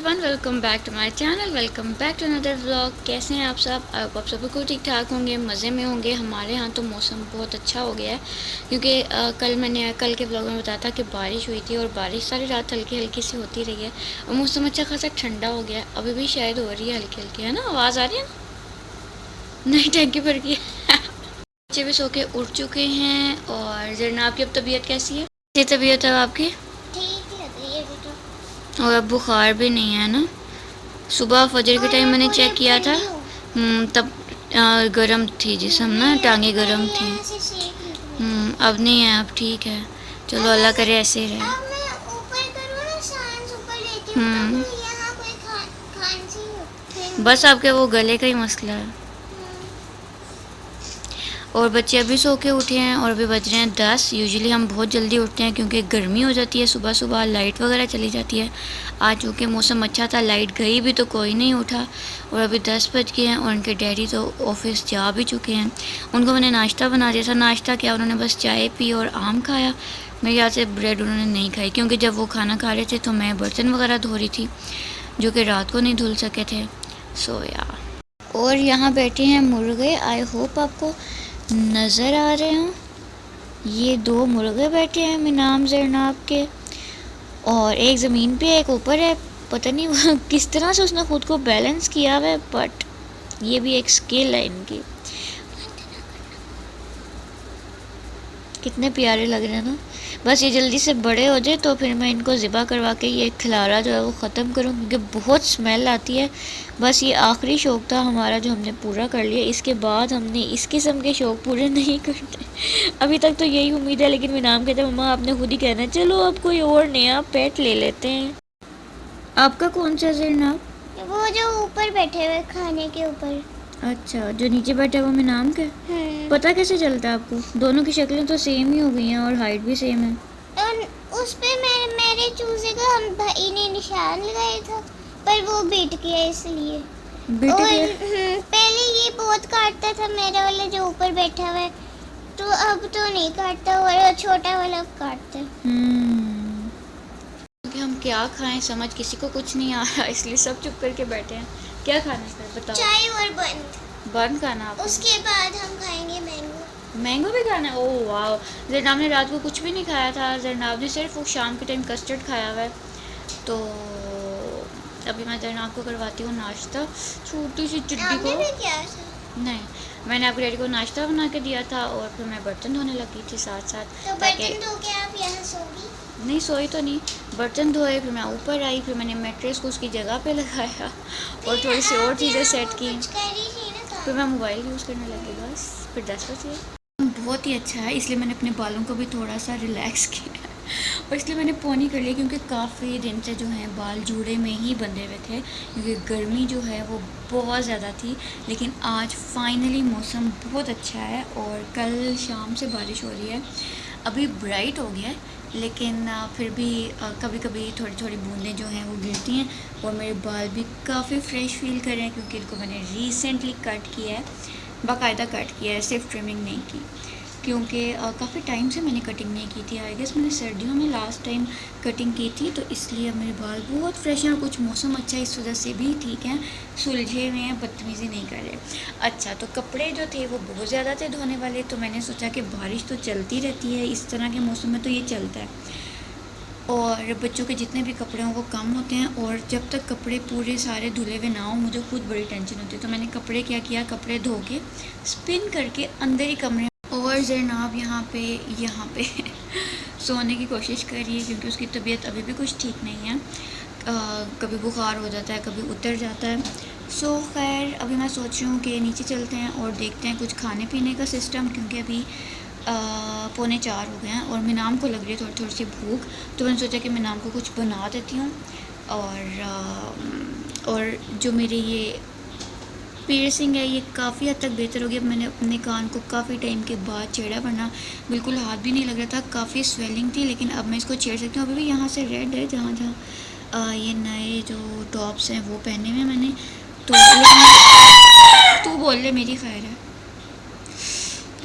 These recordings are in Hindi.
Welcome back to my channel, welcome back to another vlog. कैसे हैं आप सब? आप सब बिल्कुल ठीक ठाक होंगे, मज़े में होंगे। हमारे यहाँ तो मौसम बहुत अच्छा हो गया है क्योंकि कल के व्लॉग में बताया था कि बारिश हुई थी और बारिश सारी रात हल्की हल्की सी होती रही है और मौसम अच्छा खासा ठंडा हो गया है। अभी भी शायद हो रही है हल्की हल्की, है ना? आवाज़ आ रही है ना? नहीं, टैंकी भर गई है। बच्चे भी सो के उठ चुके हैं। और जरना, आपकी अब तबीयत कैसी है? कैसी तबीयत है आपकी? ठीक लग रही है अभी तो। और अब बुखार भी नहीं है ना? सुबह फजर के और टाइम मैं मैंने पूरे चेक किया था। ठंडी हूँ। तब गर्म थी जिसम ना, मैं टांगे गर्म पहले थी। ऐसे शेक निकले थे। अब नहीं है, अब ठीक है। चलो अब अल्लाह ऐसे करे ऐसे ही रहे। अब मैं ऊपर करूँ ना, सांस ऊपर लेती हूँ तो हम्म फिर यहाँ कोई खांसी फिर बस आपके वो गले का ही मसला है। और बच्चे अभी सो के उठे हैं और अभी बज रहे हैं 10। यूजुअली हम बहुत जल्दी उठते हैं क्योंकि गर्मी हो जाती है, सुबह सुबह लाइट वगैरह चली जाती है। आज चूँकि मौसम अच्छा था, लाइट गई भी तो कोई नहीं उठा। और अभी 10 बज गए हैं और उनके डैडी तो ऑफिस जा भी चुके हैं। उनको मैंने नाश्ता बना दिया था। नाश्ता क्या, उन्होंने बस चाय पी और आम खाया। मेरे ख्याल से ब्रेड उन्होंने नहीं खाई क्योंकि जब वो खाना खा रहे थे तो मैं बर्तन वगैरह धो रही थी जो कि रात को नहीं धुल सके थे। सो या और यहाँ बैठे हैं मुर्गे। आई होप आपको नज़र आ रहे हो। ये 2 मुर्गे बैठे हैं मिनाम जरनाब के, और एक ज़मीन पे एक ऊपर है। पता नहीं वो किस तरह से उसने ख़ुद को बैलेंस किया हुआ है, बट ये भी एक स्किल है इनकी। कितने प्यारे लग रहे हैं ना। बस ये जल्दी से बड़े हो जाए तो फिर मैं इनको ज़िबा करवा के ये खिलारा जो है वो ख़त्म करूँ क्योंकि बहुत स्मेल आती है। बस ये आखिरी शौक़ था हमारा जो हमने पूरा कर लिया। इसके बाद हमने इस किस्म के शौक़ पूरे नहीं करते। अभी तक तो यही उम्मीद है, लेकिन मेरा नाम कहता है मम्मा आपने खुद ही कहना है चलो अब कोई और नया पेट ले लेते हैं। आपका कौन सा जरनाब? वो जो ऊपर बैठे हुए खाने के ऊपर। अच्छा, जो नीचे बैठा है वो मेरा नाम का है। पता कैसे चलता है आपको? दोनों की शक्लें तो सेम ही हो गई हैं और हाइट भी सेम है। और उस पे मेरे चूजे का हम भाई ने निशान लगाया था, पर वो बीट गया इसलिए। बीट और गया? पहले ये बहुत काटता था मेरा वाला जो ऊपर बैठा हुआ है, तो अब तो नहीं काटता और छोटा वाला काटता है। कि हम क्या खाएं समझ किसी को कुछ नहीं आ रहा, इसलिए सब चुप करके बैठे हैं। क्या खाना है बताओ? चाय और बंद। बन खाना आपको? उसके बाद हम खाएंगे मैंगो। मैंगो भी खाना है? ओह वाह। जरनाब ने रात को कुछ भी नहीं खाया था। जरनाब ने सिर्फ वो शाम के टाइम कस्टर्ड खाया हुआ है। तो अभी मैं जरनाब को करवाती हूँ नाश्ता। छोटी सी चिड्डी को भी क्या था? नहीं, मैंने आपके डैडी को नाश्ता बना के दिया था और फिर मैं बर्तन धोने लगी थी साथ साथ। तो ताकि बर्तन धो के आप यहाँ सोगी? नहीं, सोई तो नहीं। बर्तन धोए, फिर मैं ऊपर आई, फिर मैंने मैट्रेस को उसकी जगह पे लगाया और थोड़ी सी और चीज़ें सेट की। फिर मैं मोबाइल यूज़ करने लगी। बस फिर 10 बजे। बहुत ही अच्छा है, इसलिए मैंने अपने बालों को भी थोड़ा सा रिलैक्स किया और इसलिए मैंने पोनी कर लिया क्योंकि काफ़ी दिन से जो है बाल जूड़े में ही बंधे हुए थे क्योंकि गर्मी जो है वो बहुत ज़्यादा थी। लेकिन आज फाइनली मौसम बहुत अच्छा है और कल शाम से बारिश हो रही है। अभी ब्राइट हो गया है लेकिन फिर भी कभी कभी थोड़ी थोड़ी बूंदें जो हैं वो गिरती हैं। और मेरे बाल भी काफ़ी फ्रेश फील कर रहे हैं क्योंकि इनको मैंने रिसेंटली कट किया है, बाकायदा कट किया है, सिर्फ ट्रिमिंग नहीं की क्योंकि काफ़ी टाइम से मैंने कटिंग नहीं की थी। आई गेस मैंने सर्दियों में लास्ट टाइम कटिंग की थी, तो इसलिए अब मेरे बाल बहुत फ्रेश हैं और कुछ मौसम अच्छा है इस वजह से भी ठीक हैं, सुलझे हुए हैं, बदतमीज़ी नहीं कर रहे। अच्छा, तो कपड़े जो थे वो बहुत ज़्यादा थे धोने वाले, तो मैंने सोचा कि बारिश तो चलती रहती है इस तरह के मौसम में, तो ये चलता है और बच्चों के जितने भी कपड़े हों वो कम होते हैं। और जब तक कपड़े पूरे सारे धुले हुए ना हो मुझे खुद बड़ी टेंशन होती है। तो मैंने कपड़े क्या किया, कपड़े धो के स्पिन करके अंदर ही कमरे। और जरनाब यहाँ पे सोने की कोशिश कर रही है क्योंकि उसकी तबीयत अभी भी कुछ ठीक नहीं है। कभी बुखार हो जाता है, कभी उतर जाता है। सो खैर अभी मैं सोच रही हूँ कि नीचे चलते हैं और देखते हैं कुछ खाने पीने का सिस्टम, क्योंकि अभी 3:45 हो गए हैं और मिनाम को लग रही है थोड़ी थोड़ी सी भूख। तो मैंने सोचा कि मिनाम को कुछ बना देती हूँ। और जो मेरे ये पियर्सिंग है ये काफ़ी हद तक बेहतर हो गया। मैंने अपने कान को काफ़ी टाइम के बाद छेड़ा, वरना बिल्कुल हाथ भी नहीं लग रहा था, काफ़ी स्वेलिंग थी, लेकिन अब मैं इसको छेड़ सकती हूँ। अभी भी यहाँ से रेड है जहाँ जहाँ ये नए जो टॉप्स हैं वो पहने हुए मैंने। तो तू बोल ले, मेरी खैर है।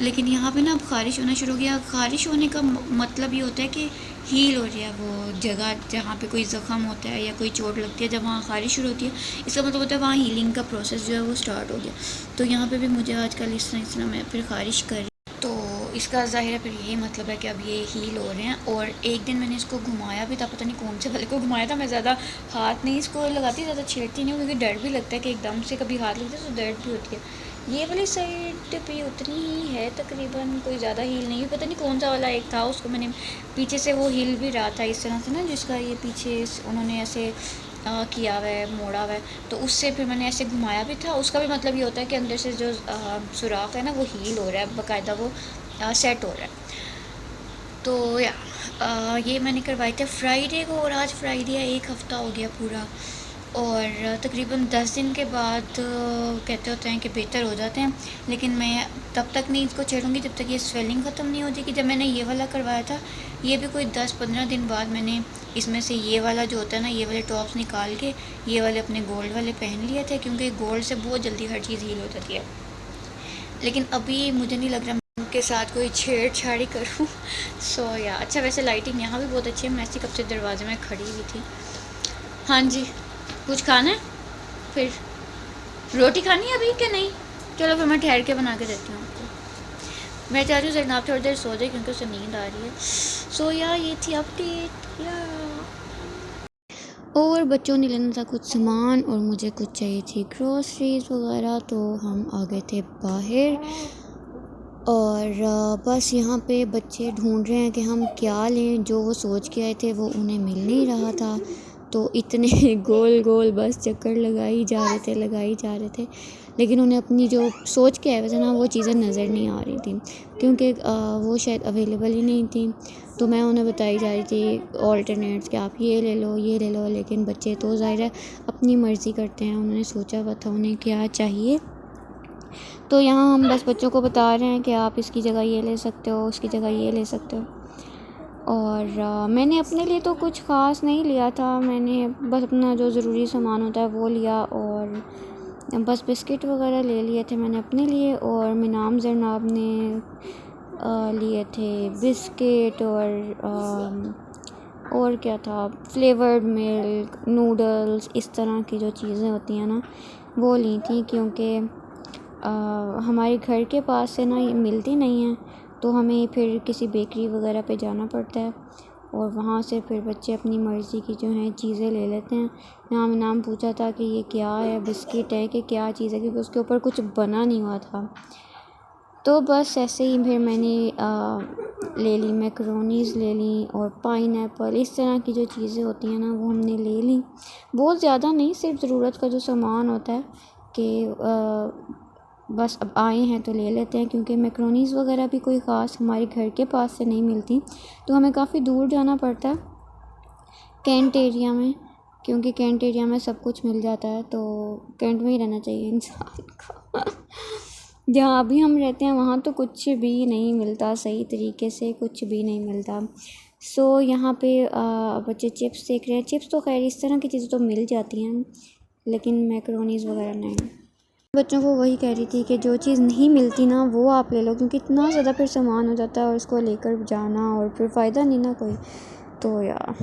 लेकिन यहाँ पे ना अब ख़ारिश होना शुरू हो गया। ख़ारिश होने का मतलब ये होता है कि हील हो रही है वो जगह जहाँ पे कोई ज़ख़म होता है या कोई चोट लगती है, जब वहाँ ख़ारिश शुरू होती है, इसका मतलब होता है वहाँ हीलिंग का प्रोसेस जो है वो स्टार्ट हो गया। तो यहाँ पे भी मुझे आजकल इस तरह मैं फिर ख़ारिश कर रही, तो इसका ज़ाहिर है फिर यही मतलब है कि अब ये हील हो रहे हैं। और एक दिन मैंने इसको घुमाया भी था, पता नहीं कौन से वाले को घुमाया था। मैं ज़्यादा हाथ नहीं इसको लगाती, ज़्यादा छेड़ती नहीं हूँ, क्योंकि डर भी लगता है कि एकदम से कभी हाथ लगता है तो दर्द भी होती है। ये वाली साइड पे उतनी ही है तकरीबन, कोई ज़्यादा हील नहीं है। पता नहीं कौन सा वाला एक था, उसको मैंने पीछे से वो हिल भी रहा था इस तरह से ना, जिसका ये पीछे उन्होंने ऐसे किया हुआ है, मोड़ा हुआ है, तो उससे फिर मैंने ऐसे घुमाया भी था। उसका भी मतलब ये होता है कि अंदर से जो सुराख है ना वो हील हो रहा है, बाकायदा वो सेट हो रहा है। तो ये मैंने करवाए थे फ्राइडे को, और आज फ्राइडे है, एक हफ़्ता हो गया पूरा। और तकरीबन 10 दिन के बाद कहते होते हैं कि बेहतर हो जाते हैं, लेकिन मैं तब तक नहीं इसको छेड़ूंगी जब तक ये स्वेलिंग ख़त्म नहीं हो जाएगी। जब मैंने ये वाला करवाया था, ये भी कोई 10-15 दिन बाद मैंने इसमें से ये वाला जो होता है ना, ये वाले टॉप्स निकाल के ये वाले अपने गोल्ड वाले पहन लिए थे, क्योंकि गोल्ड से बहुत जल्दी हर चीज़ हील हो जाती है। लेकिन अभी मुझे नहीं लग रहा मैं उनके साथ कोई छेड़छाड़ी करूँ। सो या अच्छा, वैसे लाइटिंग यहाँ भी बहुत अच्छी है। मैं ऐसी कब से दरवाजे में खड़ी हुई थी। हाँ जी, कुछ खाना है? फिर रोटी खानी है अभी कि नहीं? चलो फिर मैं ठहर के बना के देती हूँ आपको। मैं चाह रही हूँ जैनब थोड़ी देर सो जाए, क्योंकि उसे नींद आ रही है। सो या ये थी अपडेट या। और बच्चों ने लेना था कुछ सामान, और मुझे कुछ चाहिए थी ग्रोसरीज वगैरह, तो हम आ गए थे बाहर। और बस यहाँ पे बच्चे ढूंढ रहे हैं कि हम क्या लें। जो वो सोच के आए थे वो उन्हें मिल नहीं रहा था, तो इतने गोल गोल बस चक्कर लगाई जा रहे थे, लेकिन उन्हें अपनी जो सोच के आए थे ना वो चीज़ें नज़र नहीं आ रही थी, क्योंकि वो शायद अवेलेबल ही नहीं थी। तो मैं उन्हें बताई जा रही थी ऑल्टरनेट्स कि आप ये ले लो, लेकिन बच्चे तो ज़ाहिर है अपनी मर्ज़ी करते हैं। उन्होंने सोचा हुआ था उन्हें क्या चाहिए, तो यहाँ हम बस बच्चों को बता रहे हैं कि आप इसकी जगह ये ले सकते हो, उसकी जगह ये ले सकते हो। और मैंने अपने लिए तो कुछ ख़ास नहीं लिया था, मैंने बस अपना जो ज़रूरी सामान होता है वो लिया, और बस बिस्किट वगैरह ले लिए थे मैंने अपने लिए। और मिनाम जरनाब ने लिए थे बिस्किट, और क्या था, फ्लेवर्ड मिल्क, नूडल्स, इस तरह की जो चीज़ें होती हैं ना वो ली थी, क्योंकि हमारे घर के पास से ना ये मिलती नहीं है, तो हमें फिर किसी बेकरी वगैरह पे जाना पड़ता है, और वहाँ से फिर बच्चे अपनी मर्ज़ी की जो हैं चीज़ें ले लेते हैं। यहाँ मैं नाम पूछा था कि ये क्या है, बिस्किट है कि क्या चीज़ है, क्योंकि उसके ऊपर कुछ बना नहीं हुआ था। तो बस ऐसे ही फिर मैंने ले ली, मैकरोनीज़ ले ली, और पाइनएप्पल, इस तरह की जो चीज़ें होती हैं ना वो हमने ले ली। बहुत ज़्यादा नहीं, सिर्फ ज़रूरत का जो सामान होता है कि बस अब आए हैं तो ले लेते हैं, क्योंकि मैकरोनीज़ वगैरह भी कोई ख़ास हमारे घर के पास से नहीं मिलती, तो हमें काफ़ी दूर जाना पड़ता है कैंट एरिया में, क्योंकि कैंट एरिया में सब कुछ मिल जाता है। तो कैंट में ही रहना चाहिए इंसान को। जहाँ अभी हम रहते हैं वहाँ तो कुछ भी नहीं मिलता, सही तरीके से कुछ भी नहीं मिलता। सो यहाँ पे बच्चे चिप्स देख रहे हैं। चिप्स तो खैर इस तरह की चीज़ें तो मिल जाती हैं, लेकिन मैकरोनीज़ वगैरह नहीं। बच्चों को वही कह रही थी कि जो चीज़ नहीं मिलती ना वो आप ले लो, क्योंकि इतना ज़्यादा फिर सामान हो जाता है और उसको लेकर जाना, और फिर फ़ायदा नहीं ना कोई। तो यार